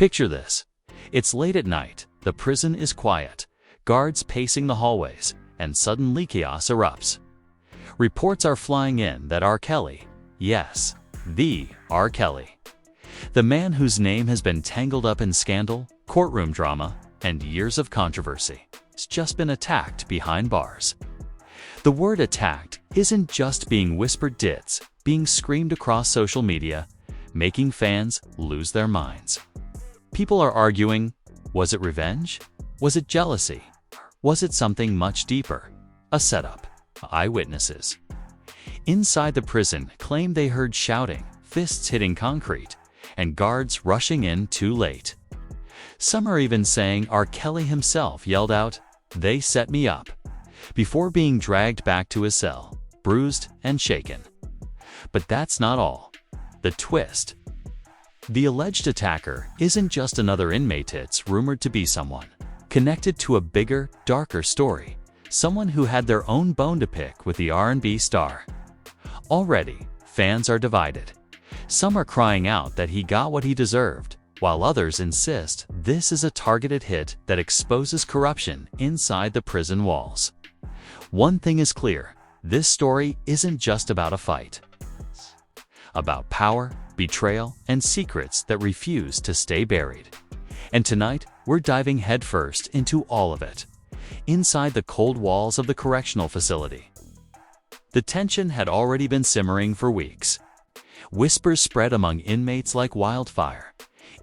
Picture this. It's late at night, the prison is quiet, guards pacing the hallways, and suddenly chaos erupts. Reports are flying in that R. Kelly, yes, the R. Kelly, the man whose name has been tangled up in scandal, courtroom drama, and years of controversy, has just been attacked behind bars. The word attacked isn't just being whispered, it's being screamed across social media, making fans lose their minds. People are arguing, was it revenge? Was it jealousy? Was it something much deeper? A setup. Eyewitnesses inside the prison claim they heard shouting, fists hitting concrete, and guards rushing in too late. Some are even saying R. Kelly himself yelled out, "They set me up," before being dragged back to his cell, bruised and shaken. But that's not all. The twist. The alleged attacker isn't just another inmate, it's rumored to be someone connected to a bigger, darker story, someone who had their own bone to pick with the R&B star. Already, fans are divided. Some are crying out that he got what he deserved, while others insist this is a targeted hit that exposes corruption inside the prison walls. One thing is clear, this story isn't just about a fight. About power, betrayal, and secrets that refuse to stay buried. And tonight, we're diving headfirst into all of it, inside the cold walls of the correctional facility. The tension had already been simmering for weeks. Whispers spread among inmates like wildfire,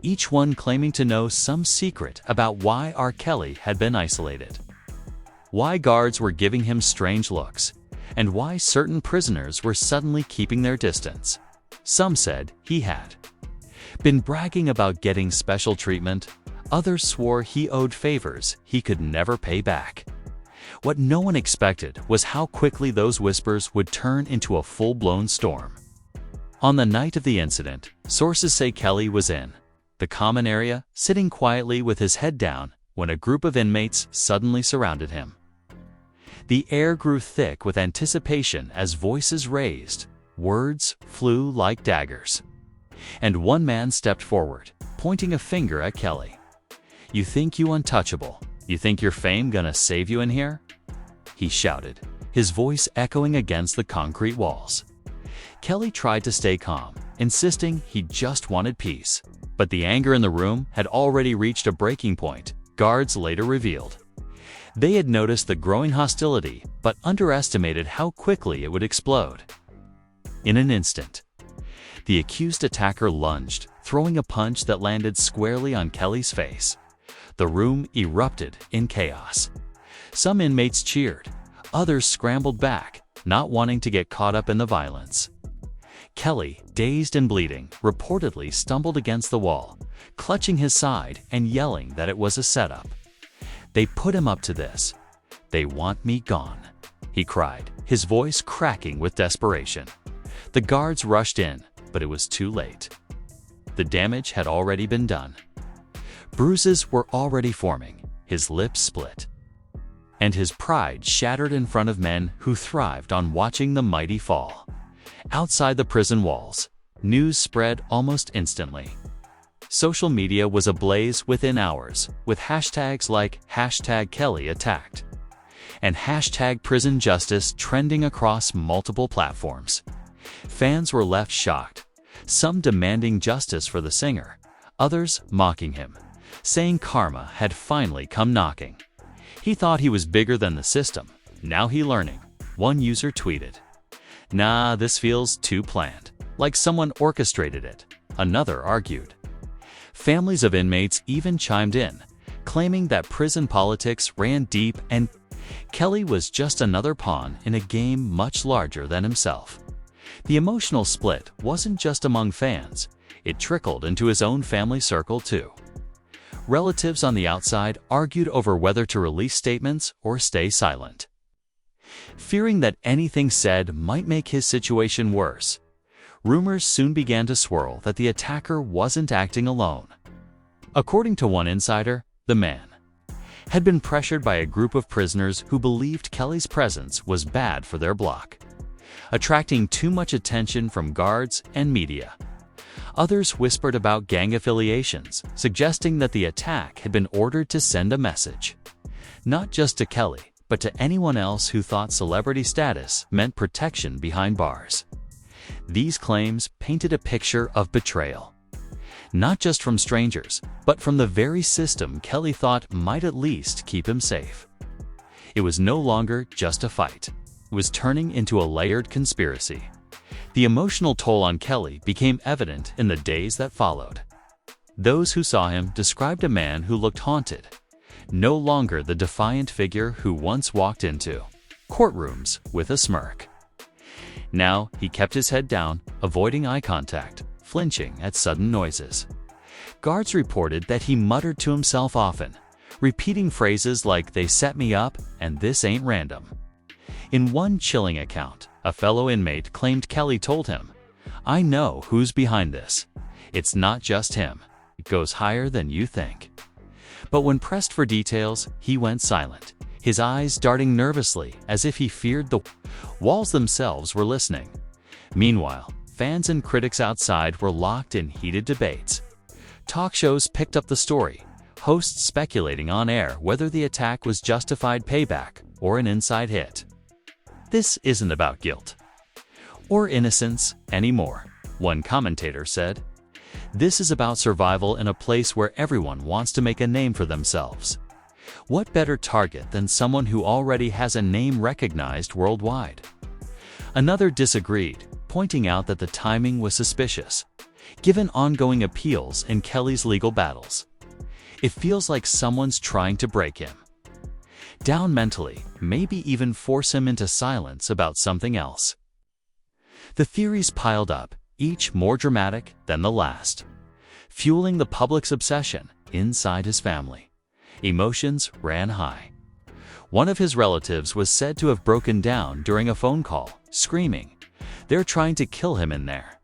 each one claiming to know some secret about why R. Kelly had been isolated, why guards were giving him strange looks, and why certain prisoners were suddenly keeping their distance. Some said he had been bragging about getting special treatment. Others swore he owed favors he could never pay back. What no one expected was how quickly those whispers would turn into a full-blown storm. On the night of the incident, sources say Kelly was in the common area, sitting quietly with his head down, when a group of inmates suddenly surrounded him. The air grew thick with anticipation as voices raised, words flew like daggers. And one man stepped forward, pointing a finger at Kelly. "You think you untouchable? You think your fame gonna save you in here?" he shouted, his voice echoing against the concrete walls. Kelly tried to stay calm, insisting he just wanted peace. But the anger in the room had already reached a breaking point, guards later revealed. They had noticed the growing hostility, but underestimated how quickly it would explode. In an instant, the accused attacker lunged, throwing a punch that landed squarely on Kelly's face. The room erupted in chaos. Some inmates cheered, others scrambled back, not wanting to get caught up in the violence. Kelly, dazed and bleeding, reportedly stumbled against the wall, clutching his side and yelling that it was a setup. "They put him up to this. They want me gone," he cried, his voice cracking with desperation. The guards rushed in, but it was too late. The damage had already been done. Bruises were already forming, his lips split, and his pride shattered in front of men who thrived on watching the mighty fall. Outside the prison walls, news spread almost instantly. Social media was ablaze within hours, with hashtags like #KellyAttacked and #PrisonJustice trending across multiple platforms. Fans were left shocked, some demanding justice for the singer, others mocking him, saying karma had finally come knocking. He thought he was bigger than the system, now he learning. One user tweeted, "Nah, this feels too planned, like someone orchestrated it," another argued. Families of inmates even chimed in, claiming that prison politics ran deep and Kelly was just another pawn in a game much larger than himself. The emotional split wasn't just among fans, it trickled into his own family circle too. Relatives on the outside argued over whether to release statements or stay silent, fearing that anything said might make his situation worse. Rumors soon began to swirl that the attacker wasn't acting alone. According to one insider, the man had been pressured by a group of prisoners who believed Kelly's presence was bad for their block, attracting too much attention from guards and media. Others whispered about gang affiliations, suggesting that the attack had been ordered to send a message. Not just to Kelly, but to anyone else who thought celebrity status meant protection behind bars. These claims painted a picture of betrayal. Not just from strangers, but from the very system Kelly thought might at least keep him safe. It was no longer just a fight. It was turning into a layered conspiracy. The emotional toll on Kelly became evident in the days that followed. Those who saw him described a man who looked haunted, no longer the defiant figure who once walked into courtrooms with a smirk. Now he kept his head down, avoiding eye contact, flinching at sudden noises. Guards reported that he muttered to himself often, repeating phrases like "they set me up" and "this ain't random." In one chilling account, a fellow inmate claimed Kelly told him, "I know who's behind this. It's not just him. It goes higher than you think." But when pressed for details, he went silent, his eyes darting nervously as if he feared the walls themselves were listening. Meanwhile, fans and critics outside were locked in heated debates. Talk shows picked up the story, hosts speculating on air whether the attack was justified payback or an inside hit. This isn't about guilt or innocence anymore, one commentator said. This is about survival in a place where everyone wants to make a name for themselves. What better target than someone who already has a name recognized worldwide? Another disagreed, pointing out that the timing was suspicious, given ongoing appeals in Kelly's legal battles. It feels like someone's trying to break him down mentally, maybe even force him into silence about something else. The theories piled up, each more dramatic than the last, fueling the public's obsession inside his family. Emotions ran high. One of his relatives was said to have broken down during a phone call, screaming, "They're trying to kill him in there,"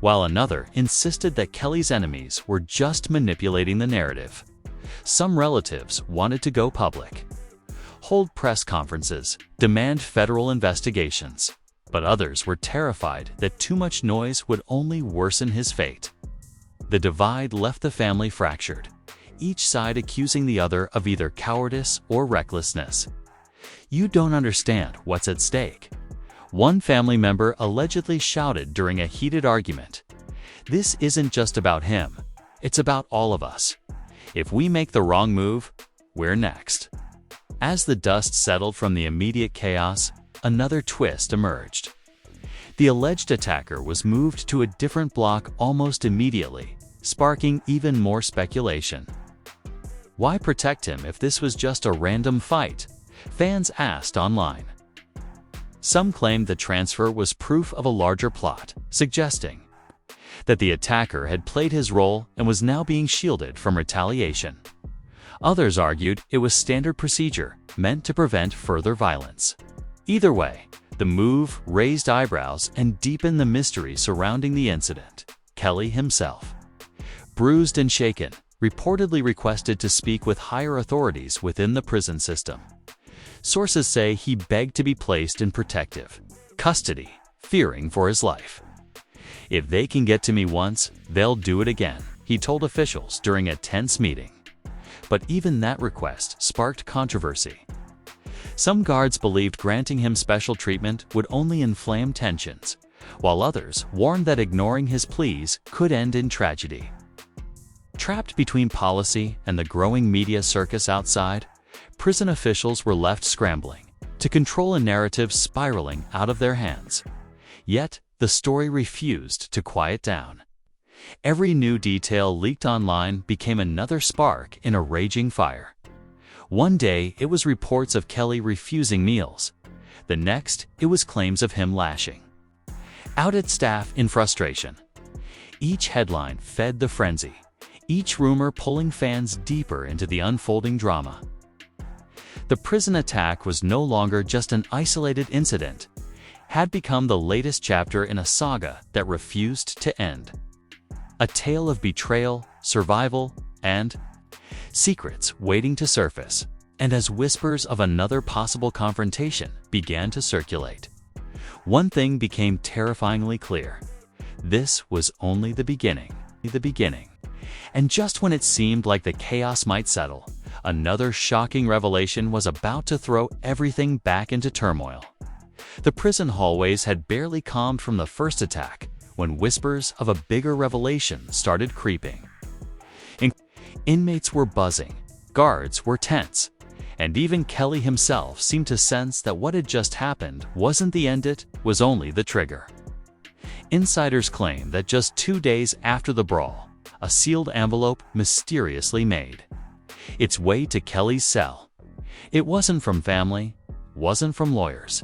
while another insisted that Kelly's enemies were just manipulating the narrative. Some relatives wanted to go public, hold press conferences, demand federal investigations, but others were terrified that too much noise would only worsen his fate. The divide left the family fractured, each side accusing the other of either cowardice or recklessness. "You don't understand what's at stake," one family member allegedly shouted during a heated argument. "This isn't just about him, it's about all of us. If we make the wrong move, we're next." As the dust settled from the immediate chaos, another twist emerged. The alleged attacker was moved to a different block almost immediately, sparking even more speculation. Why protect him if this was just a random fight? Fans asked online. Some claimed the transfer was proof of a larger plot, suggesting that the attacker had played his role and was now being shielded from retaliation. Others argued it was standard procedure, meant to prevent further violence. Either way, the move raised eyebrows and deepened the mystery surrounding the incident. Kelly himself, bruised and shaken, reportedly requested to speak with higher authorities within the prison system. Sources say he begged to be placed in protective custody, fearing for his life. "If they can get to me once, they'll do it again," he told officials during a tense meeting. But even that request sparked controversy. Some guards believed granting him special treatment would only inflame tensions, while others warned that ignoring his pleas could end in tragedy. Trapped between policy and the growing media circus outside, prison officials were left scrambling to control a narrative spiraling out of their hands. Yet, the story refused to quiet down. Every new detail leaked online became another spark in a raging fire. One day, it was reports of Kelly refusing meals. The next, it was claims of him lashing out at staff in frustration. Each headline fed the frenzy, each rumor pulling fans deeper into the unfolding drama. The prison attack was no longer just an isolated incident, had become the latest chapter in a saga that refused to end. A tale of betrayal, survival, and secrets waiting to surface. And as whispers of another possible confrontation began to circulate, one thing became terrifyingly clear. This was only the beginning. And just when it seemed like the chaos might settle, another shocking revelation was about to throw everything back into turmoil. The prison hallways had barely calmed from the first attack when whispers of a bigger revelation started creeping. Inmates were buzzing, guards were tense, and even Kelly himself seemed to sense that what had just happened wasn't the end, it was only the trigger. Insiders claim that just 2 days after the brawl, a sealed envelope mysteriously made its way to Kelly's cell. It wasn't from family, wasn't from lawyers.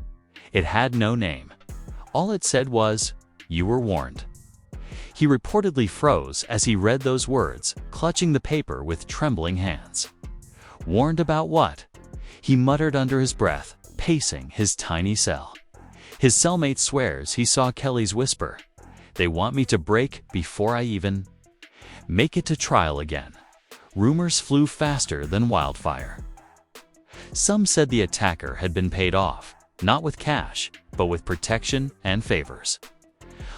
It had no name. All it said was, "You were warned." He reportedly froze as he read those words, clutching the paper with trembling hands. Warned about what? He muttered under his breath, pacing his tiny cell. His cellmate swears he saw Kelly's whisper, "They want me to break before I even make it to trial again." Rumors flew faster than wildfire. Some said the attacker had been paid off, not with cash, but with protection and favors.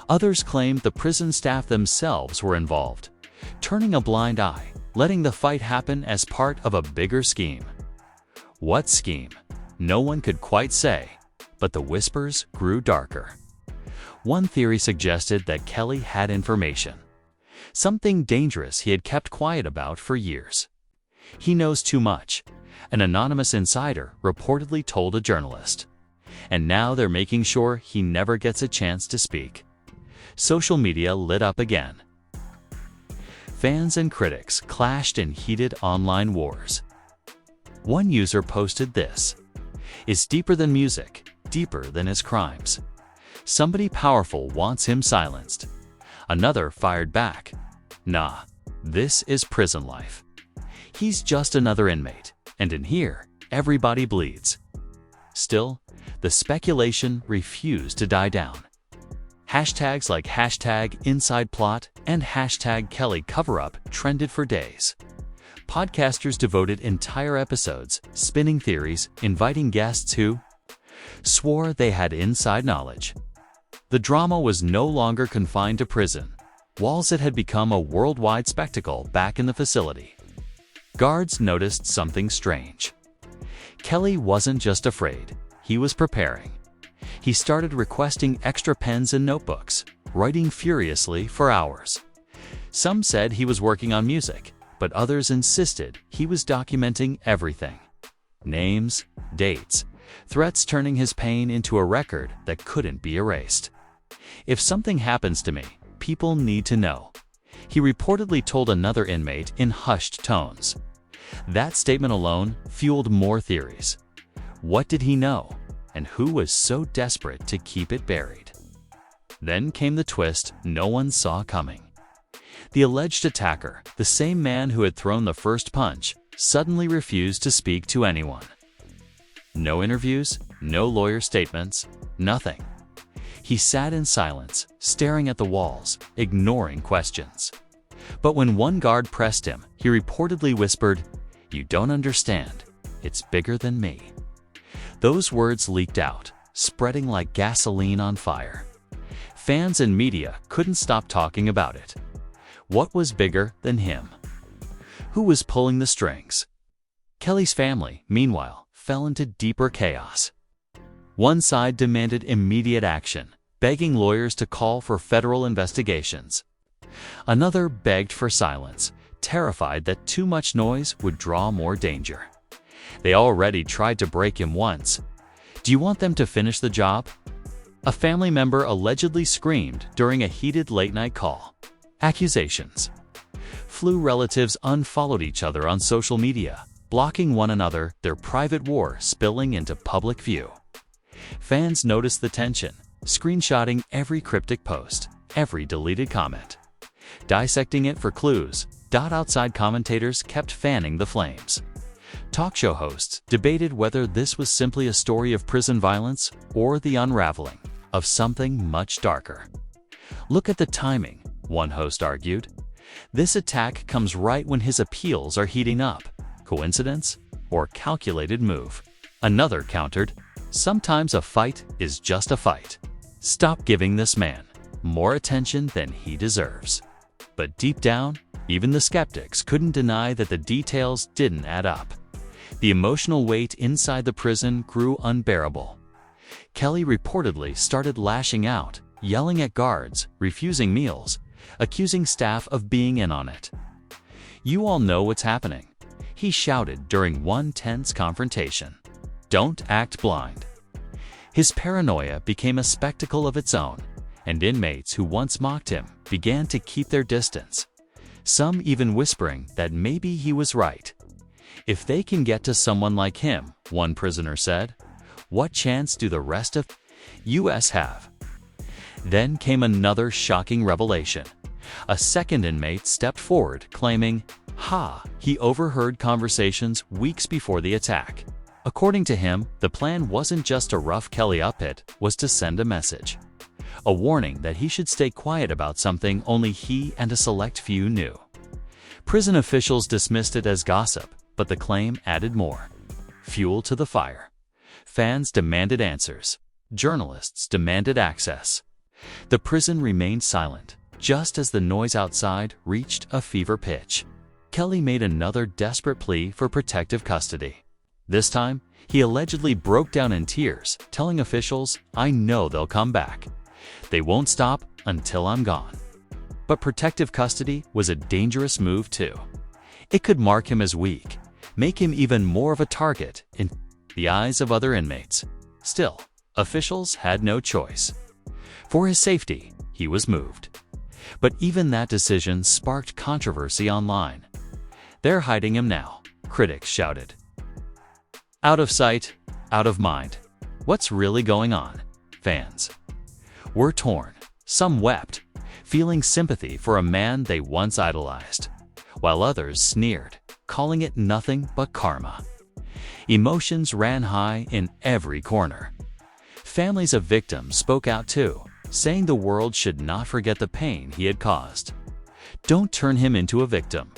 Others claimed the prison staff themselves were involved, turning a blind eye, letting the fight happen as part of a bigger scheme. What scheme? No one could quite say, but the whispers grew darker. One theory suggested that Kelly had information, something dangerous he had kept quiet about for years. "He knows too much," an anonymous insider reportedly told a journalist. And now they're making sure he never gets a chance to speak. Social media lit up again. Fans and critics clashed in heated online wars. One user posted this: "It's deeper than music, deeper than his crimes. Somebody powerful wants him silenced." Another fired back, "Nah, this is prison life. He's just another inmate, and in here, everybody bleeds." Still, the speculation refused to die down. Hashtags like #InsidePlot and #KellyCoverUp trended for days. Podcasters devoted entire episodes spinning theories, inviting guests who swore they had inside knowledge. The drama was no longer confined to prison. Walls had become a worldwide spectacle back in the facility. Guards noticed something strange. Kelly wasn't just afraid, he was preparing. He started requesting extra pens and notebooks, writing furiously for hours. Some said he was working on music, but others insisted he was documenting everything. Names, dates, threats, turning his pain into a record that couldn't be erased. "If something happens to me, people need to know," he reportedly told another inmate in hushed tones. That statement alone fueled more theories. What did he know? And who was so desperate to keep it buried? Then came the twist no one saw coming. The alleged attacker, the same man who had thrown the first punch, suddenly refused to speak to anyone. No interviews, no lawyer statements, nothing. He sat in silence, staring at the walls, ignoring questions. But when one guard pressed him, he reportedly whispered, "You don't understand. It's bigger than me." Those words leaked out, spreading like gasoline on fire. Fans and media couldn't stop talking about it. What was bigger than him? Who was pulling the strings? Kelly's family, meanwhile, fell into deeper chaos. One side demanded immediate action, begging lawyers to call for federal investigations. Another begged for silence, terrified that too much noise would draw more danger. They already tried to break him once. Do you want them to finish the job? A family member allegedly screamed during a heated late-night call. Accusations flew. Relatives unfollowed each other on social media, blocking one another, their private war spilling into public view. Fans noticed the tension, screenshotting every cryptic post, every deleted comment, dissecting it for clues. Outside commentators kept fanning the flames. Talk show hosts debated whether this was simply a story of prison violence or the unraveling of something much darker. "Look at the timing," one host argued. "This attack comes right when his appeals are heating up. Coincidence or calculated move?" Another countered, "Sometimes a fight is just a fight. Stop giving this man more attention than he deserves. But deep down, even the skeptics couldn't deny that the details didn't add up. The emotional weight inside the prison grew unbearable. Kelly reportedly started lashing out, yelling at guards, refusing meals, accusing staff of being in on it. "You all know what's happening," he shouted during one tense confrontation. "Don't act blind." His paranoia became a spectacle of its own, and inmates who once mocked him began to keep their distance, some even whispering that maybe he was right. "If they can get to someone like him," one prisoner said, "what chance do the rest of us have?" Then came another shocking revelation. A second inmate stepped forward, claiming, he overheard conversations weeks before the attack. According to him, the plan wasn't just to rough Kelly up, it was to send a message. A warning that he should stay quiet about something only he and a select few knew. Prison officials dismissed it as gossip, but the claim added more fuel to the fire. Fans demanded answers. Journalists demanded access. The prison remained silent, just as the noise outside reached a fever pitch. Kelly made another desperate plea for protective custody. This time, he allegedly broke down in tears, telling officials, "I know they'll come back. They won't stop until I'm gone." But protective custody was a dangerous move too. It could mark him as weak, make him even more of a target in the eyes of other inmates. Still, officials had no choice. For his safety, he was moved. But even that decision sparked controversy online. "They're hiding him now," critics shouted. "Out of sight, out of mind. What's really going on?" Fans were torn. Some wept, feeling sympathy for a man they once idolized, while others sneered, calling it nothing but karma. Emotions ran high in every corner. Families of victims spoke out too, saying the world should not forget the pain he had caused. "Don't turn him into a victim."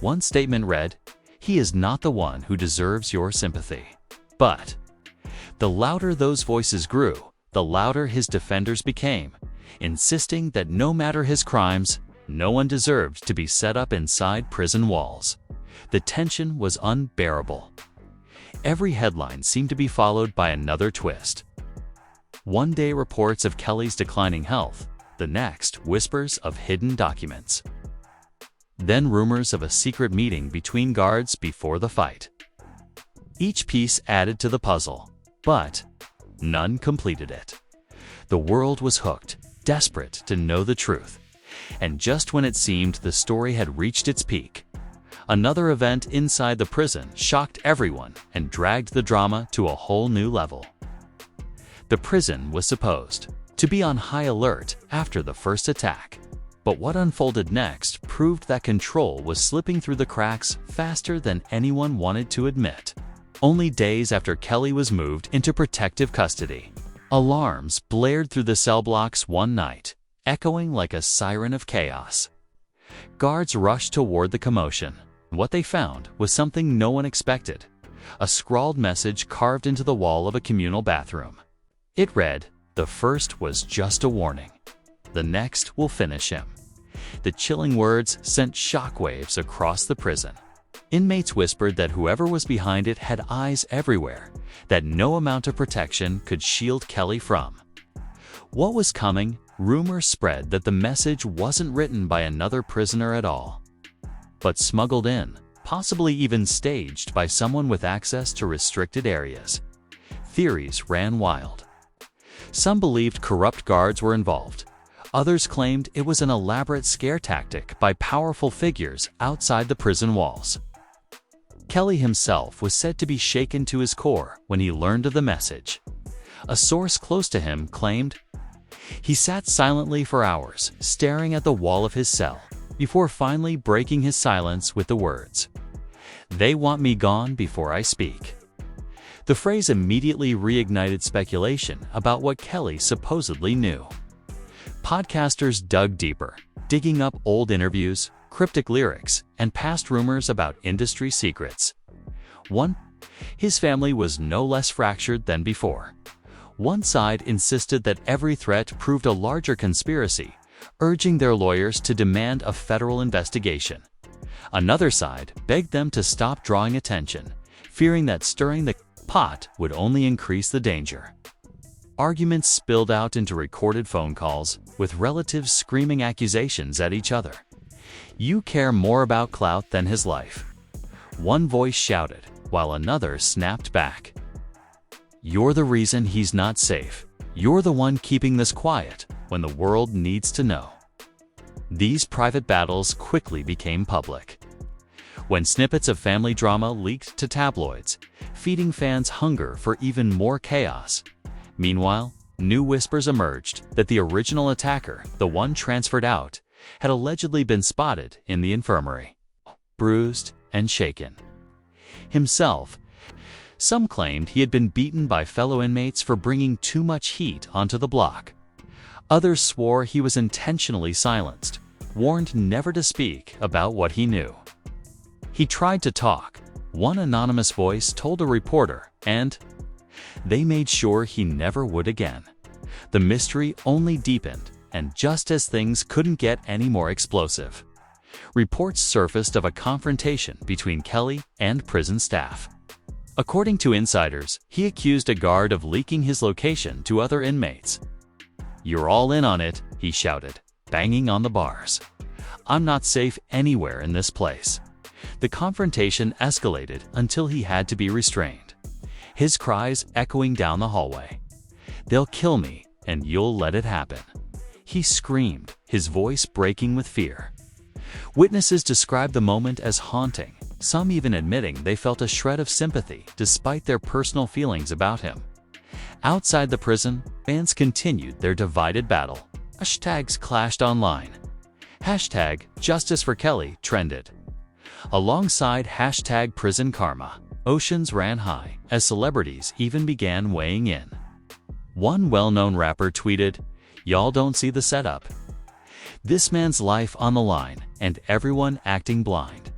One statement read, "He is not the one who deserves your sympathy." But the louder those voices grew, the louder his defenders became, insisting that no matter his crimes, no one deserved to be set up inside prison walls. The tension was unbearable. Every headline seemed to be followed by another twist. One day reports of Kelly's declining health, the next whispers of hidden documents. Then rumors of a secret meeting between guards before the fight. Each piece added to the puzzle, but none completed it. The world was hooked, desperate to know the truth. And just when it seemed the story had reached its peak, another event inside the prison shocked everyone and dragged the drama to a whole new level. The prison was supposed to be on high alert after the first attack. But what unfolded next proved that control was slipping through the cracks faster than anyone wanted to admit. Only days after Kelly was moved into protective custody, alarms blared through the cell blocks one night, echoing like a siren of chaos. Guards rushed toward the commotion. What they found was something no one expected: a scrawled message carved into the wall of a communal bathroom. It read, "The first was just a warning. The next will finish him." The chilling words sent shockwaves across the prison. Inmates whispered that whoever was behind it had eyes everywhere, that no amount of protection could shield Kelly from what was coming. Rumors spread that the message wasn't written by another prisoner at all, but smuggled in, possibly even staged by someone with access to restricted areas. Theories ran wild. Some believed corrupt guards were involved. Others claimed it was an elaborate scare tactic by powerful figures outside the prison walls. Kelly himself was said to be shaken to his core when he learned of the message. A source close to him claimed he sat silently for hours, staring at the wall of his cell, before finally breaking his silence with the words, "They want me gone before I speak." The phrase immediately reignited speculation about what Kelly supposedly knew. Podcasters dug deeper, digging up old interviews, cryptic lyrics, and past rumors about industry secrets. His family was no less fractured than before. One side insisted that every threat proved a larger conspiracy, urging their lawyers to demand a federal investigation. Another side begged them to stop drawing attention, fearing that stirring the pot would only increase the danger. Arguments spilled out into recorded phone calls, with relatives screaming accusations at each other. "You care more about clout than his life," one voice shouted, while another snapped back. "You're the reason he's not safe. You're the one keeping this quiet when the world needs to know." These private battles quickly became public. When snippets of family drama leaked to tabloids, feeding fans hunger for even more chaos. Meanwhile, new whispers emerged that the original attacker, the one transferred out, had allegedly been spotted in the infirmary, bruised and shaken. Himself, some claimed he had been beaten by fellow inmates for bringing too much heat onto the block. Others swore he was intentionally silenced, warned never to speak about what he knew. He tried to talk, one anonymous voice told a reporter, and they made sure he never would again. The mystery only deepened, and just as things couldn't get any more explosive, reports surfaced of a confrontation between Kelly and prison staff. According to insiders, he accused a guard of leaking his location to other inmates. "You're all in on it," he shouted, banging on the bars. "I'm not safe anywhere in this place." The confrontation escalated until he had to be restrained, his cries echoing down the hallway. "They'll kill me, and you'll let it happen," he screamed, his voice breaking with fear. Witnesses described the moment as haunting, some even admitting they felt a shred of sympathy despite their personal feelings about him. Outside the prison, fans continued their divided battle. Hashtags clashed online. Hashtag Justice for Kelly trended. Alongside hashtag Prison Karma, oceans ran high as celebrities even began weighing in. One well-known rapper tweeted, "Y'all don't see the setup. This man's life on the line and everyone acting blind."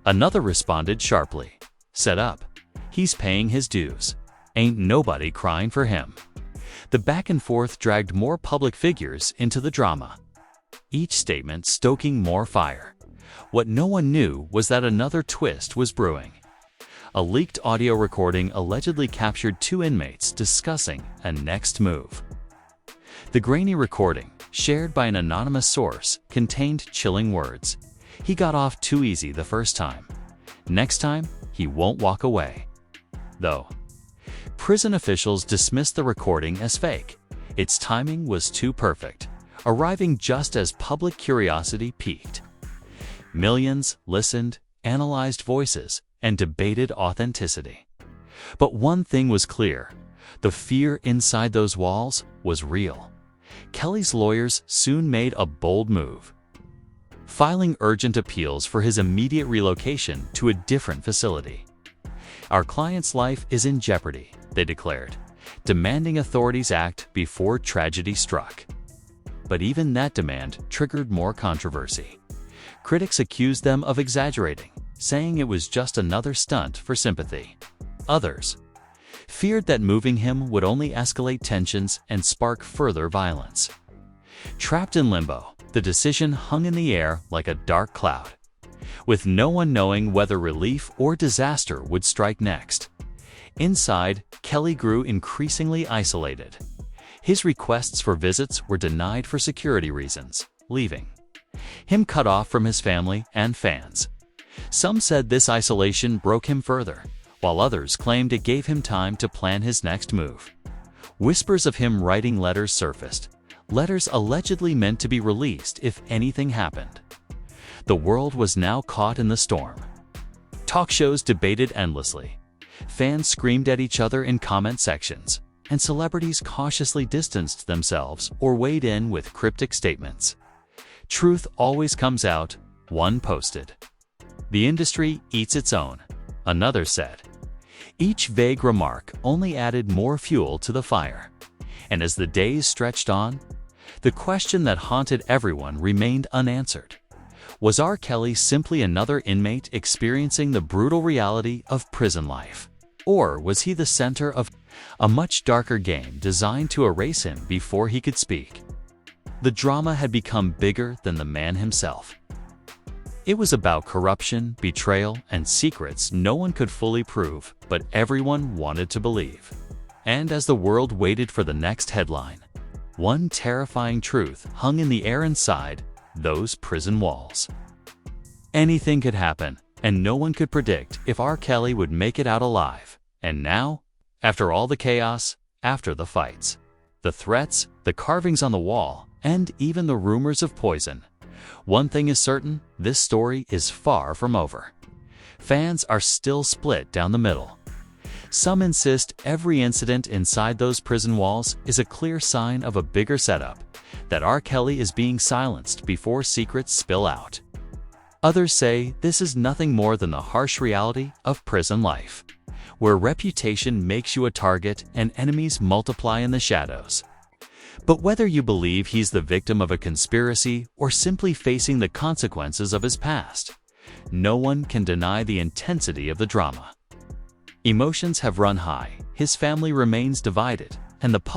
Another responded sharply, "Set up. He's paying his dues. Ain't nobody crying for him." The back and forth dragged more public figures into the drama, each statement stoking more fire. What no one knew was that another twist was brewing. A leaked audio recording allegedly captured two inmates discussing a next move. The grainy recording, shared by an anonymous source, contained chilling words. "He got off too easy the first time. Next time, he won't walk away." Though prison officials dismissed the recording as fake, its timing was too perfect, arriving just as public curiosity peaked. Millions listened, analyzed voices, and debated authenticity. But one thing was clear: the fear inside those walls was real. Kelly's lawyers soon made a bold move, filing urgent appeals for his immediate relocation to a different facility. "Our client's life is in jeopardy," they declared, demanding authorities act before tragedy struck. But even that demand triggered more controversy. Critics accused them of exaggerating, saying it was just another stunt for sympathy. Others feared that moving him would only escalate tensions and spark further violence. Trapped in limbo, the decision hung in the air like a dark cloud, with no one knowing whether relief or disaster would strike next. Inside, Kelly grew increasingly isolated. His requests for visits were denied for security reasons, leaving him cut off from his family and fans. Some said this isolation broke him further, while others claimed it gave him time to plan his next move. Whispers of him writing letters surfaced, letters allegedly meant to be released if anything happened. The world was now caught in the storm. Talk shows debated endlessly. Fans screamed at each other in comment sections, and celebrities cautiously distanced themselves or weighed in with cryptic statements. "Truth always comes out," one posted. "The industry eats its own," another said. Each vague remark only added more fuel to the fire. And as the days stretched on, the question that haunted everyone remained unanswered. Was R. Kelly simply another inmate experiencing the brutal reality of prison life? Or was he the center of a much darker game designed to erase him before he could speak. The drama had become bigger than the man himself. It was about corruption, betrayal, and secrets no one could fully prove, but everyone wanted to believe. And as the world waited for the next headline, one terrifying truth hung in the air inside those prison walls. Anything could happen, and no one could predict if R. Kelly would make it out alive. And now, after all the chaos, after the fights, the threats, the carvings on the wall, and even the rumors of poison, one thing is certain: this story is far from over. Fans are still split down the middle. Some insist every incident inside those prison walls is a clear sign of a bigger setup, that R. Kelly is being silenced before secrets spill out. Others say this is nothing more than the harsh reality of prison life, where reputation makes you a target and enemies multiply in the shadows. But whether you believe he's the victim of a conspiracy or simply facing the consequences of his past, no one can deny the intensity of the drama. Emotions have run high, his family remains divided, and the public